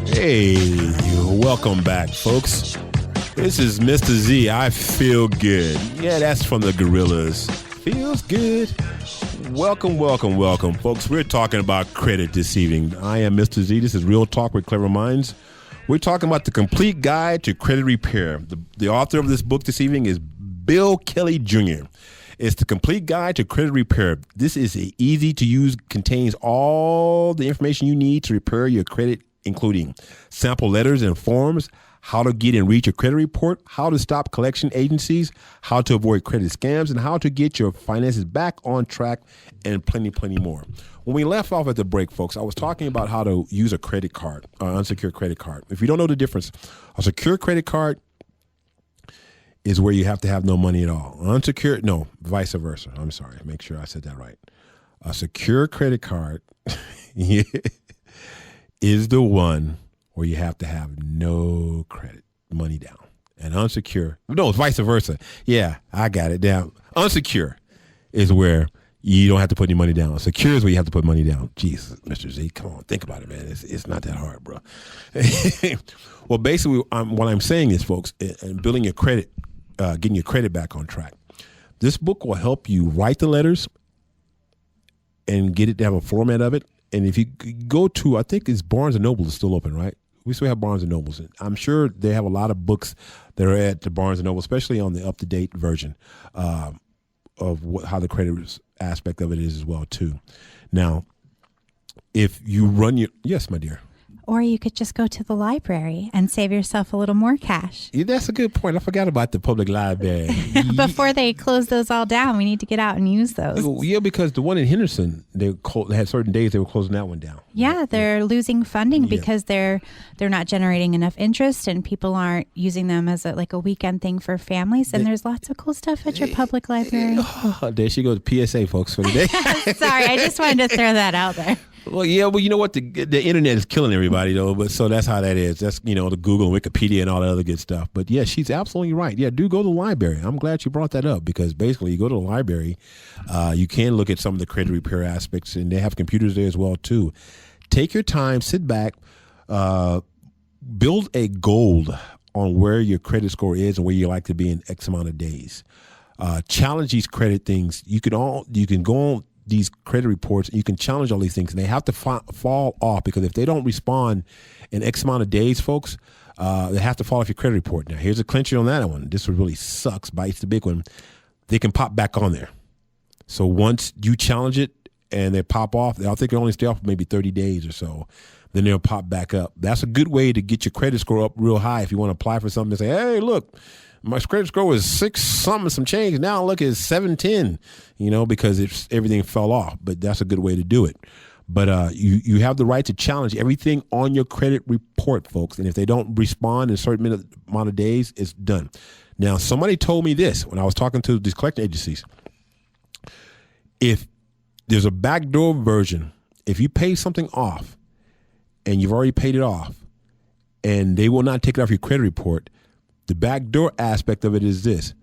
Hey, welcome back, folks. This is Mr. Z. I feel good. Yeah, that's from the Gorillas. Feels good. Welcome, welcome, welcome, folks. We're talking about credit this evening. I am Mr. Z. This is Real Talk with Clever Minds. We're talking about the complete guide to credit repair. The author of this book this evening is Bill Kelly Jr. It's the complete guide to credit repair. This is easy to use, contains all the information you need to repair your credit, including sample letters and forms, how to get and read your credit report, how to stop collection agencies, how to avoid credit scams, and how to get your finances back on track, and plenty, plenty more. When we left off at the break, folks, I was talking about how to use a credit card, an unsecured credit card. If you don't know the difference, a secure credit card is where you have to have no money at all. Unsecured, no, vice versa. I'm sorry. Make sure I said that right. A secure credit card is the one where you have to have no credit, money down. And unsecure, no, it's vice versa. Yeah, I got it down. Unsecure is where you don't have to put any money down. Secure is where you have to put money down. Jesus, Mr. Z, come on, think about it, man. It's not that hard, bro. Well, basically, what I'm saying is, folks, and building your credit, getting your credit back on track. This book will help you write the letters and get it to have a format of it. And if you go to, I think it's Barnes & Noble is still open, right? We still have Barnes & Nobles. I'm sure they have a lot of books that are at the Barnes & Noble, especially on the up-to-date version of how the credit aspect of it is as well, too. Now, if you run your, yes, my dear. Or you could just go to the library and save yourself a little more cash. Yeah, that's a good point. I forgot about the public library. Before they close those all down, we need to get out and use those. Yeah, because the one in Henderson, they had certain days they were closing that one down. Yeah, they're losing funding because they're not generating enough interest, and people aren't using them as a weekend thing for families. And there's lots of cool stuff at your public library. There she goes, PSA, folks, for the day. Sorry, I just wanted to throw that out there. Well, yeah, well, you know what? The internet is killing everybody, though. But so that's how that is. That's, the Google and Wikipedia and all that other good stuff. But yeah, she's absolutely right. Yeah, do go to the library. I'm glad you brought that up, because basically you go to the library, you can look at some of the credit repair aspects, and they have computers there as well, too. Take your time, sit back, build a goal on where your credit score is and where you like to be in X amount of days. Challenge these credit things. You can go on these credit reports, you can challenge all these things, and they have to fall off, because if they don't respond in X amount of days, folks, they have to fall off your credit report. Now, here's a clincher on that one. This one really sucks, bites the big one. They can pop back on there. So once you challenge it and they pop off, I think they only stay off for maybe 30 days or so. Then they'll pop back up. That's a good way to get your credit score up real high if you want to apply for something and say, hey, look, my credit score was 6 something, some change. Now look, it's 710, because everything fell off. But that's a good way to do it. But you have the right to challenge everything on your credit report, folks. And if they don't respond in a certain amount of days, it's done. Now, somebody told me this when I was talking to these collection agencies. If there's a backdoor version, if you pay something off and you've already paid it off and they will not take it off your credit report, the backdoor aspect of it is this.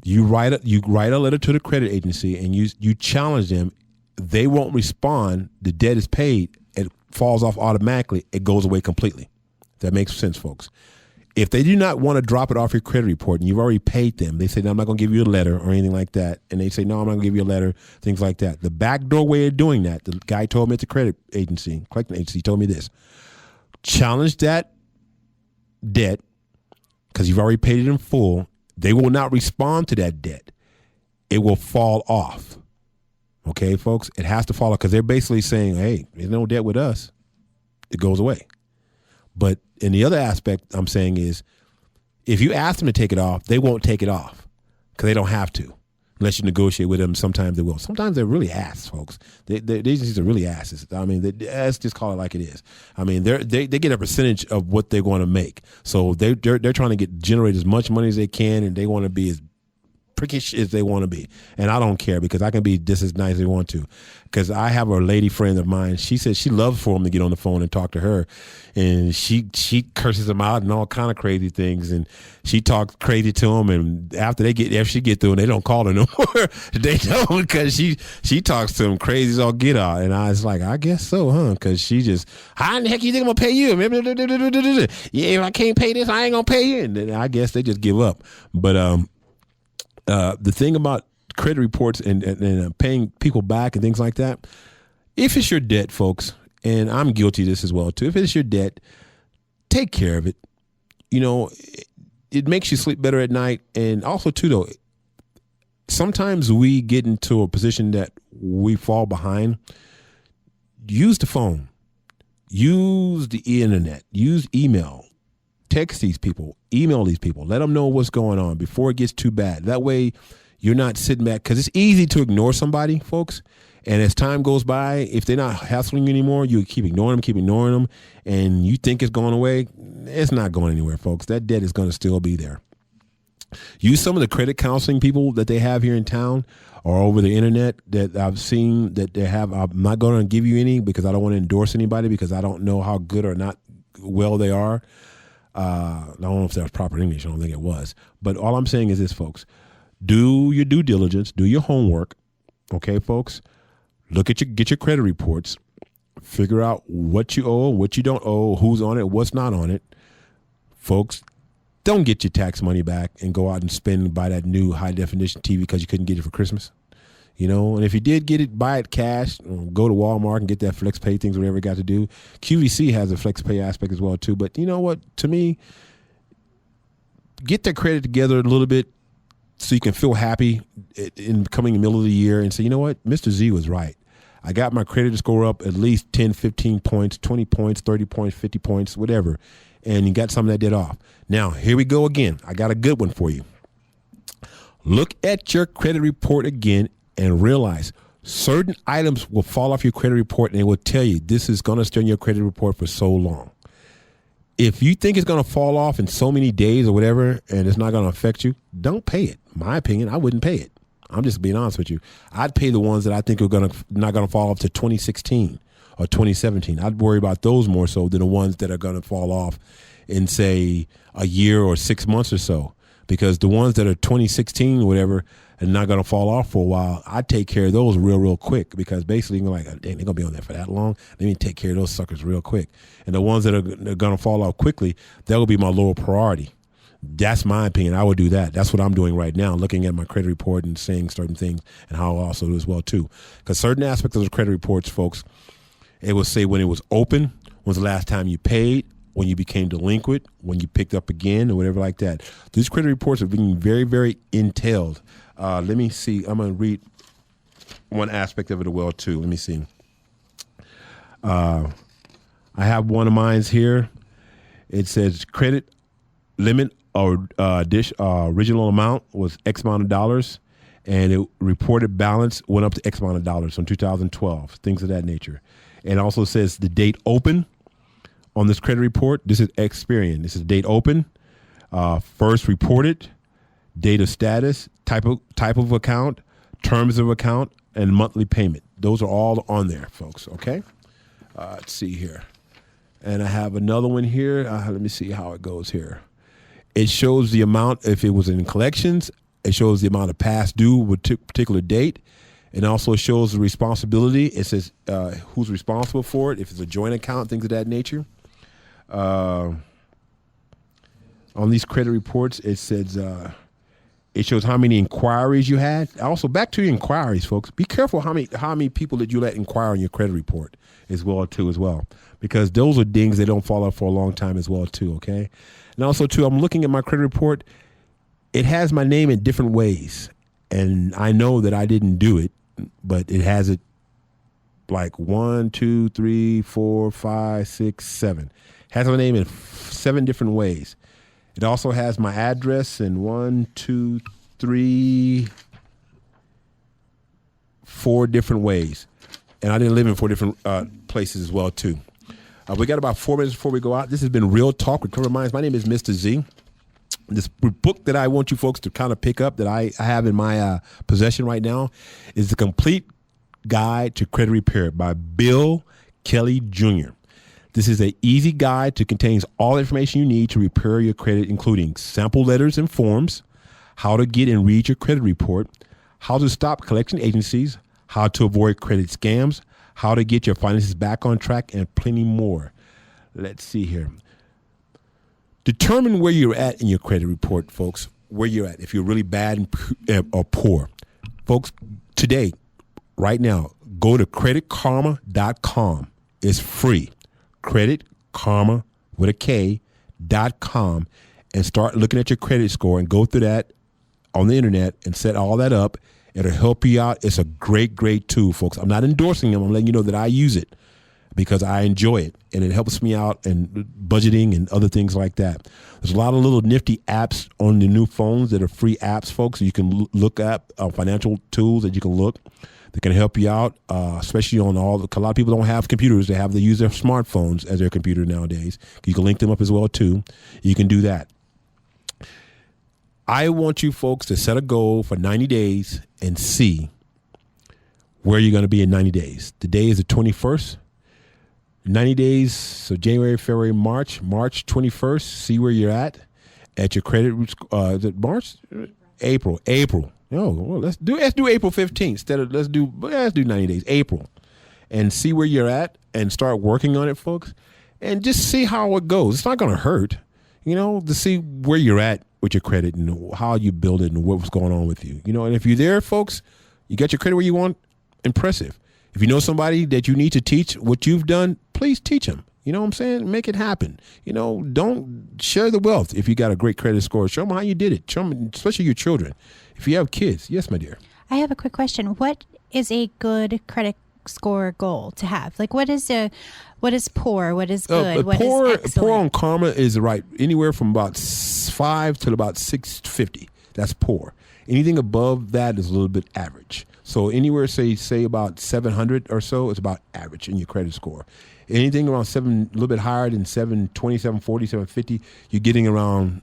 You write a letter to the credit agency and you challenge them. They won't respond. The debt is paid. It falls off automatically. It goes away completely. That makes sense, folks. If they do not want to drop it off your credit report and you've already paid them, they say, no, I'm not going to give you a letter or anything like that. And they say, no, I'm not going to give you a letter, things like that. The backdoor way of doing that, the guy told me at the credit agency, collecting agency, told me this. Challenge that debt because you've already paid it in full. They will not respond to that debt. It will fall off. Okay, folks? It has to fall off because they're basically saying, hey, there's no debt with us. It goes away. But in the other aspect I'm saying is if you ask them to take it off, they won't take it off because they don't have to unless you negotiate with them. Sometimes they will. Sometimes they're really ass, folks. The agencies are really asses. I mean, let's just call it like it is. I mean, they get a percentage of what they're going to make. So they're trying to generate as much money as they can, and they want to be as prickish as they want to be. And I don't care because I can be just as nice as they want to. Because I have a lady friend of mine. She says she loves for him to get on the phone and talk to her. And she curses him out and all kind of crazy things. And she talks crazy to him. And after she get through, and they don't call her no more. They don't because she talks to him crazy as all get out. And I was like, I guess so, huh? Because she just, how in the heck you think I'm going to pay you? Yeah, if I can't pay this, I ain't going to pay you. And then I guess they just give up. But the thing about credit reports and paying people back and things like that, if it's your debt, folks, and I'm guilty of this as well too, if it's your debt, take care of it. You know, it makes you sleep better at night. And also too, though, sometimes we get into a position that we fall behind. Use the phone, use the internet, use email. Text these people, email these people, let them know what's going on before it gets too bad. That way you're not sitting back because it's easy to ignore somebody, folks. And as time goes by, if they're not hassling you anymore, you keep ignoring them, and you think it's going away. It's not going anywhere, folks. That debt is going to still be there. Use some of the credit counseling people that they have here in town or over the internet that I've seen that they have. I'm not going to give you any because I don't want to endorse anybody because I don't know how good or not well they are. I don't know if that was proper English. I don't think it was. But all I'm saying is this, folks. Do your due diligence. Do your homework. Okay, folks? Get your credit reports. Figure out what you owe, what you don't owe, who's on it, what's not on it. Folks, don't get your tax money back and go out and buy that new high-definition TV because you couldn't get it for Christmas. You know, and if you did get it, buy it cash. Go to Walmart and get that flex pay things, whatever you got to do. QVC has a flex pay aspect as well too. But you know what? To me, get that credit together a little bit so you can feel happy in coming in the middle of the year and say, you know what, Mr. Z was right. I got my credit score up at least 10, 15 points, 20 points, 30 points, 50 points, whatever. And you got some of that debt off. Now, here we go again. I got a good one for you. Look at your credit report again and realize certain items will fall off your credit report and it will tell you this is going to stay on your credit report for so long. If you think it's going to fall off in so many days or whatever and it's not going to affect you, don't pay it. My opinion, I wouldn't pay it. I'm just being honest with you. I'd pay the ones that I think are not going to fall off to 2016 or 2017. I'd worry about those more so than the ones that are going to fall off in, say, a year or 6 months or so. Because the ones that are 2016 or whatever and not going to fall off for a while, I take care of those real quick because basically you're like, dang, they're going to be on there for that long. Let me take care of those suckers real quick. And the ones that are going to fall off quickly, that will be my lower priority. That's my opinion. I would do that. That's what I'm doing right now, looking at my credit report and saying certain things and how I also do as well, too. Because certain aspects of those credit reports, folks, it will say when it was open, when's the last time you paid, when you became delinquent, when you picked up again, or whatever like that. These credit reports are being very, very entailed. Let me see. I'm going to read one aspect of it as well, too. Let me see. I have one of mine here. It says credit limit or original amount was X amount of dollars, and it reported balance went up to X amount of dollars from 2012, things of that nature. And also says the date open on this credit report. This is Experian. This is date open, first reported, date of status, type of account, terms of account, and monthly payment. Those are all on there, folks. Okay. Let's see here. And I have another one here. Let me see how it goes here. It shows the amount, if it was in collections, it shows the amount of past due with particular date. It also shows the responsibility. It says who's responsible for it, if it's a joint account, things of that nature. on these credit reports, it says it shows how many inquiries you had. Also, back to your inquiries, folks. Be careful how many people that you let inquire on your credit report as well, because those are things that don't follow for a long time as well, too, okay? And also, too, I'm looking at my credit report. It has my name in different ways, and I know that I didn't do it, but it has it like 1, 2, 3, 4, 5, 6, 7. It has my name in 7 different ways. It also has my address in 1, 2, 3, 4 different ways. And I didn't live in 4 different places as well, too. We got about 4 minutes before we go out. This has been Real Talk with Clever Minds. My name is Mr. Z. This book that I want you folks to kind of pick up that I have in my possession right now is The Complete Guide to Credit Repair by Bill Kelly Jr. This is an easy guide that contains all the information you need to repair your credit, including sample letters and forms, how to get and read your credit report, how to stop collection agencies, how to avoid credit scams, how to get your finances back on track, and plenty more. Let's see here. Determine where you're at in your credit report, folks, where you're at, if you're really bad or poor. Folks, today, right now, go to creditkarma.com. It's free. Creditkarma with a K.com and start looking at your credit score and go through that on the internet and set all that up. It'll help you out. It's a great, great tool, folks. I'm not endorsing them. I'm letting you know that I use it because I enjoy it, and it helps me out in budgeting and other things like that. There's a lot of little nifty apps on the new phones that are free apps, folks. So you can look up financial tools that you can look that can help you out, especially on a lot of people don't have computers. They use their smartphones as their computer nowadays. You can link them up as well, too. You can do that. I want you folks to set a goal for 90 days and see where you're going to be in 90 days. Today is the 21st. 90 days, so January, February, March 21st, see where you're at your credit. Is it March? April. Oh, well, let's do April 15th instead of let's do 90 days, April, and see where you're at and start working on it, folks, and just see how it goes. It's not going to hurt, to see where you're at with your credit and how you build it and what's going on with you, and if you're there, folks, you got your credit where you want, impressive. If you know somebody that you need to teach what you've done, please teach them. You know what I'm saying? Make it happen. Don't share the wealth. If you got a great credit score, show them how you did it. Show them, especially your children. If you have kids. Yes, my dear. I have a quick question. What is a good credit score goal to have? Like, what is poor? What is good? What is excellent? Poor on Karma is right anywhere from about 5 to about 650. That's poor. Anything above that is a little bit average. So anywhere, say about 700 or so, is about average in your credit score. Anything around a little bit higher than 720, 740, 750, you're getting around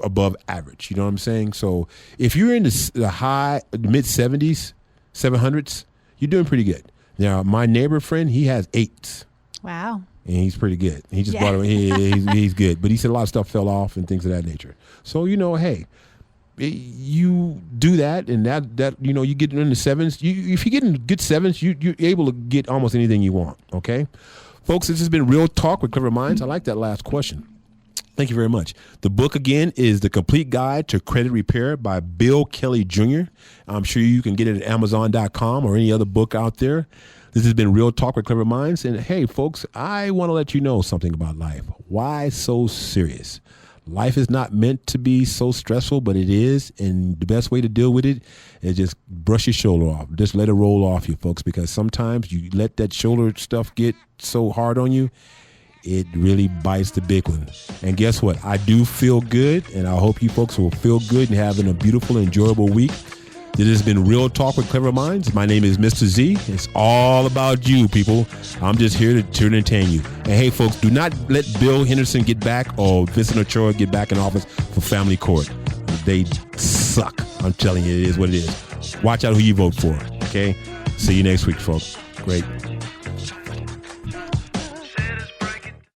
above average. You know what I'm saying? So if you're in the high, mid 70s, 700s, you're doing pretty good. Now, my neighbor friend, he has 8s. Wow. And he's pretty good. He just bought it. He's good. But he said a lot of stuff fell off and things of that nature. So, hey, you do that, and that you get in the 7s. If you get in good 7s, you're able to get almost anything you want. Okay, folks, this has been Real Talk with Clever Minds. I like that last question. Thank you very much. The book again is The Complete Guide to Credit Repair by Bill Kelly Jr. I'm sure you can get it at Amazon.com or any other book out there. This has been Real Talk with Clever Minds, and hey, folks, I want to let you know something about life. Why so serious? Life is not meant to be so stressful, but it is, and the best way to deal with it is just brush your shoulder off. Just let it roll off you, folks, because sometimes you let that shoulder stuff get so hard on you, it really bites the big one. And guess what? I do feel good, and I hope you folks will feel good and having a beautiful, enjoyable week. This has been Real Talk with Clever Minds. My name is Mr. Z. It's all about you, people. I'm just here to entertain you. And hey, folks, do not let Bill Henderson get back or Vincent Ochoa get back in office for family court. They suck. I'm telling you, it is what it is. Watch out who you vote for, okay? See you next week, folks. Great.